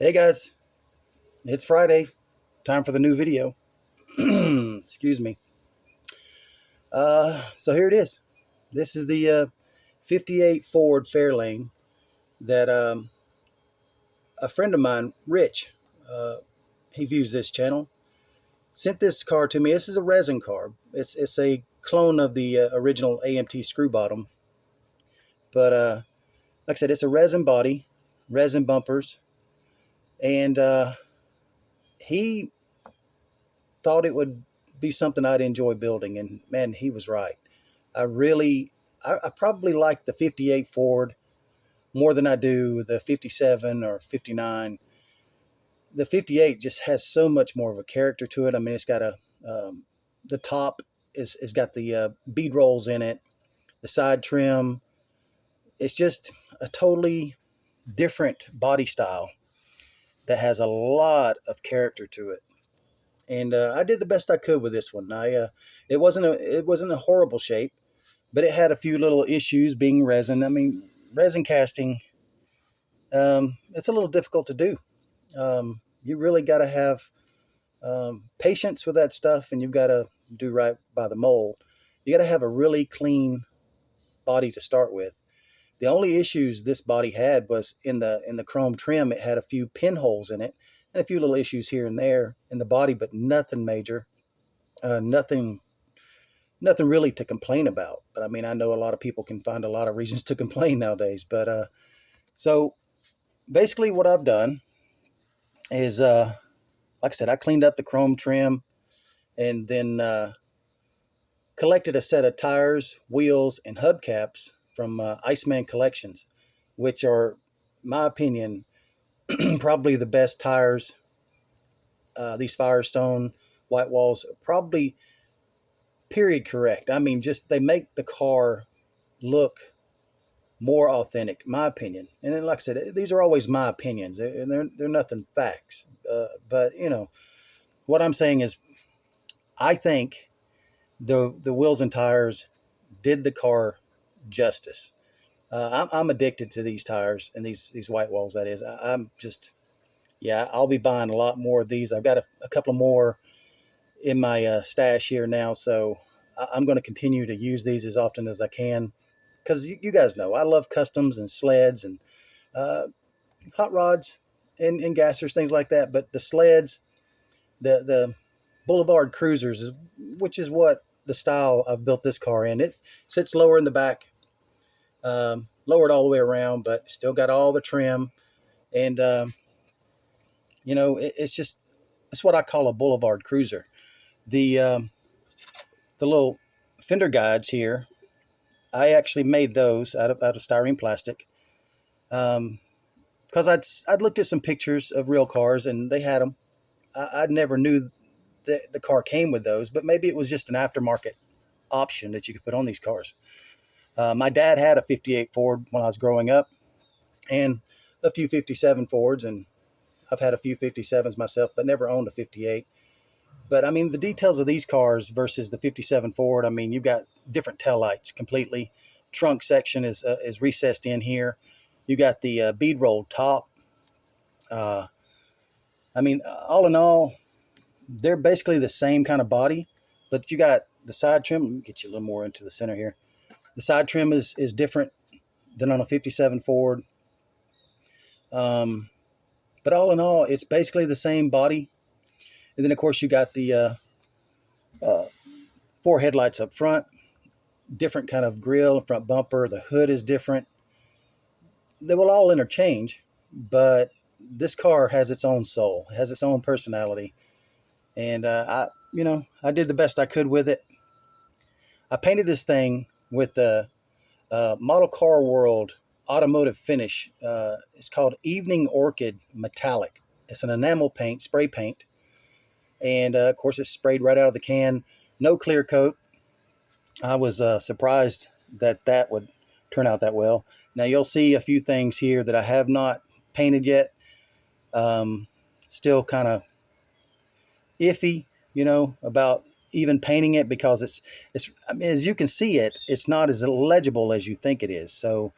Hey guys, it's Friday. Time for the new video. Excuse me. So here it is. This is the 58 Ford Fairlane that a friend of mine, Rich, uh, he views this channel, sent this car to me. This is a resin car. It's a clone of the original AMT screw bottom. But like I said, it's a resin body, resin bumpers. And he thought it would be something I'd enjoy building. And man, he was right. I probably like the 58 Ford more than I do the 57 or 59. The 58 just has so much more of a character to it. I mean, it's got the top is got the bead rolls in it, the side trim. It's just a totally different body style that has a lot of character to it. And I did the best I could with this one. It wasn't a horrible shape, but it had a few little issues being resin. I mean, resin casting, it's a little difficult to do. You really got to have patience with that stuff, and you've got to do right by the mold. You got to have a really clean body to start with. The only issues this body had was in the chrome trim. It had a few pinholes in it and a few little issues here and there in the body, but nothing major. Nothing really to complain about. But I mean, I know a lot of people can find a lot of reasons to complain nowadays. But so basically, what I've done is, like I said, I cleaned up the chrome trim and then collected a set of tires, wheels, and hubcaps from Iceman Collections, which are, my opinion, probably the best tires. These Firestone white walls, probably period correct. I mean, just they make the car look more authentic, my opinion. And then, like I said, these are always my opinions. They're nothing facts. But what I'm saying is, I think the wheels and tires did the car justice. I'm addicted to these tires and these white walls. That is, I'm just, yeah. I'll be buying a lot more of these. I've got a couple more in my stash here now, so I'm going to continue to use these as often as I can, because you guys know I love customs and sleds and uh, hot rods and gassers, things like that. But the sleds, the Boulevard Cruisers, which is what the style I've built this car in. It sits lower in the back, lowered all the way around, but still got all the trim. And it's what I call a Boulevard Cruiser. The the little fender guides here, I actually made those out of styrene plastic. Because I'd looked at some pictures of real cars and they had them. I never knew the car came with those, but maybe it was just an aftermarket option that you could put on these cars. My dad had a 58 Ford when I was growing up, and a few 57 Fords, and I've had a few 57s myself, but never owned a 58. But I mean, the details of these cars versus the 57 Ford, I mean, you've got different taillights completely. Trunk section is recessed in here. You got the bead rolled top. Uh, I mean, all in all, they're basically the same kind of body, but you got the side trim. Let me get you a little more into the center here. The side trim is different than on a 57 Ford. Um, but all in all, it's basically the same body. And then, of course, you got the uh, four headlights up front, different kind of grill, front bumper. The hood is different. They will all interchange, but this car has its own soul, has its own personality. And I did the best I could with it. I painted this thing with the Model Car World automotive finish. It's called Evening Orchid Metallic. It's an enamel paint, spray paint. And of course, it's sprayed right out of the can. No clear coat. I was surprised that would turn out that well. Now, you'll see a few things here that I have not painted yet. Still kind of iffy, about even painting it, because it's. I mean, as you can see it's not as legible as you think it is. So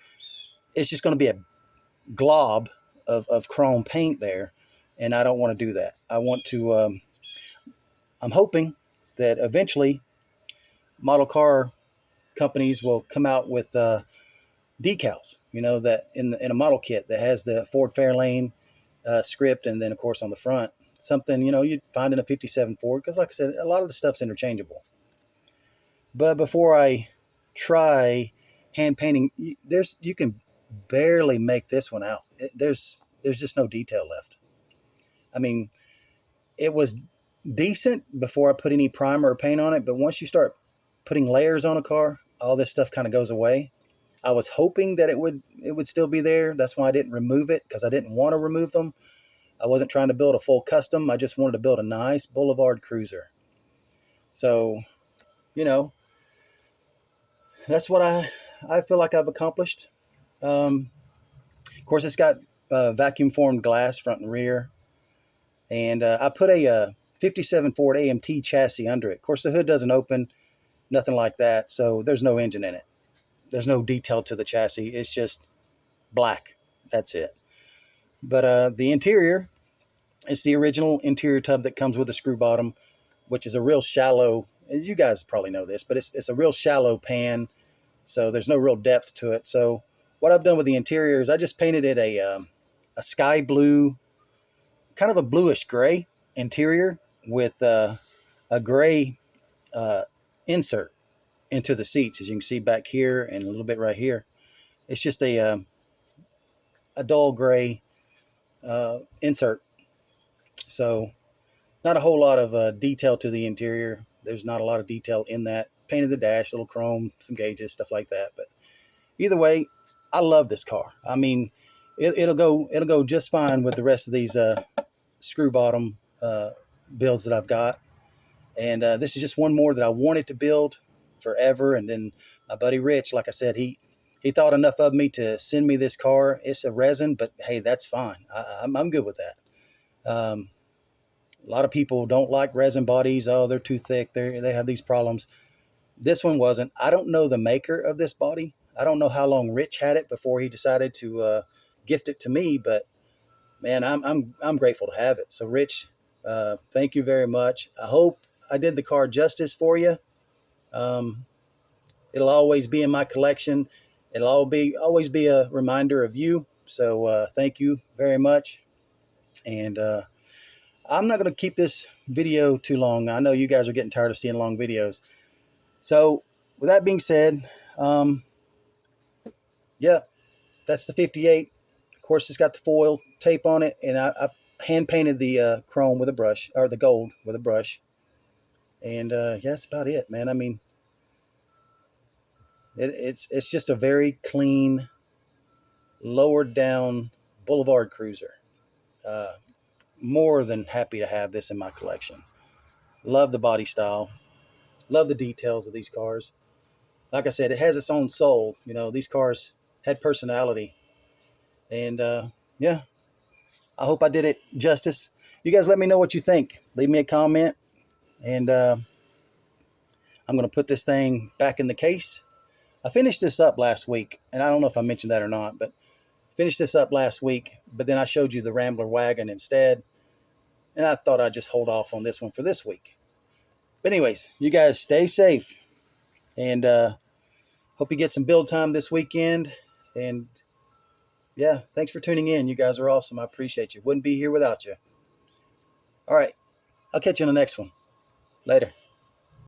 it's just going to be a glob of chrome paint there, and I don't want to do that. I want to. I'm hoping that eventually model car companies will come out with decals. You know, that in a model kit that has the Ford Fairlane script, and then of course on the front something you'd find in a '57 Ford, because like I said, a lot of the stuff's interchangeable. But before I try hand painting, you can barely make this one out. There's just no detail left. I mean, it was decent before I put any primer or paint on it, but once you start putting layers on a car, all this stuff kind of goes away. I was hoping that it would still be there. That's why I didn't remove it, because I didn't want to remove them. I wasn't trying to build a full custom. I just wanted to build a nice Boulevard cruiser. So, that's what I feel like I've accomplished. Of course, it's got vacuum formed glass front and rear. And I put a 57 Ford AMT chassis under it. Of course, the hood doesn't open, nothing like that. So there's no engine in it. There's no detail to the chassis. It's just black. That's it. But the interior, it's the original interior tub that comes with a screw bottom, which is a real shallow, you guys probably know this, but it's a real shallow pan. So there's no real depth to it. So what I've done with the interior is I just painted it a sky blue, kind of a bluish gray interior with a gray insert into the seats, as you can see back here and a little bit right here. It's just a dull gray insert. So not a whole lot of detail to the interior. There's not a lot of detail in that. Painted the dash, little chrome, some gauges, stuff like that. But either way, I love this car. I mean, it'll go just fine with the rest of these screw bottom builds that I've got. And this is just one more that I wanted to build forever. And then my buddy Rich, like I said, he thought enough of me to send me this car. It's a resin, but hey, that's fine. I'm good with that. A lot of people don't like resin bodies. Oh, they're too thick. They have these problems. This one wasn't. I don't know the maker of this body. I don't know how long Rich had it before he decided to gift it to me. But man, I'm grateful to have it. So Rich, thank you very much. I hope I did the car justice for you. It'll always be in my collection. It'll always be a reminder of you. So thank you very much. And I'm not going to keep this video too long. I know you guys are getting tired of seeing long videos. So with that being said, yeah, that's the 58. Of course, it's got the foil tape on it, and I hand painted the chrome with a brush, or the gold with a brush. And yeah, that's about it, man. I mean, it's just a very clean, lowered down Boulevard cruiser. More than happy to have this in my collection. Love the body style. Love the details of these cars. Like I said, it has its own soul. These cars had personality. And yeah, I hope I did it justice. You guys let me know what you think. Leave me a comment. And I'm going to put this thing back in the case. I finished this up last week. And I don't know if I mentioned that or not, but finished this up last week. But then I showed you the Rambler wagon instead. And I thought I'd just hold off on this one for this week. But anyways, you guys stay safe. And hope you get some build time this weekend. And yeah, thanks for tuning in. You guys are awesome. I appreciate you. Wouldn't be here without you. All right. I'll catch you on the next one. Later.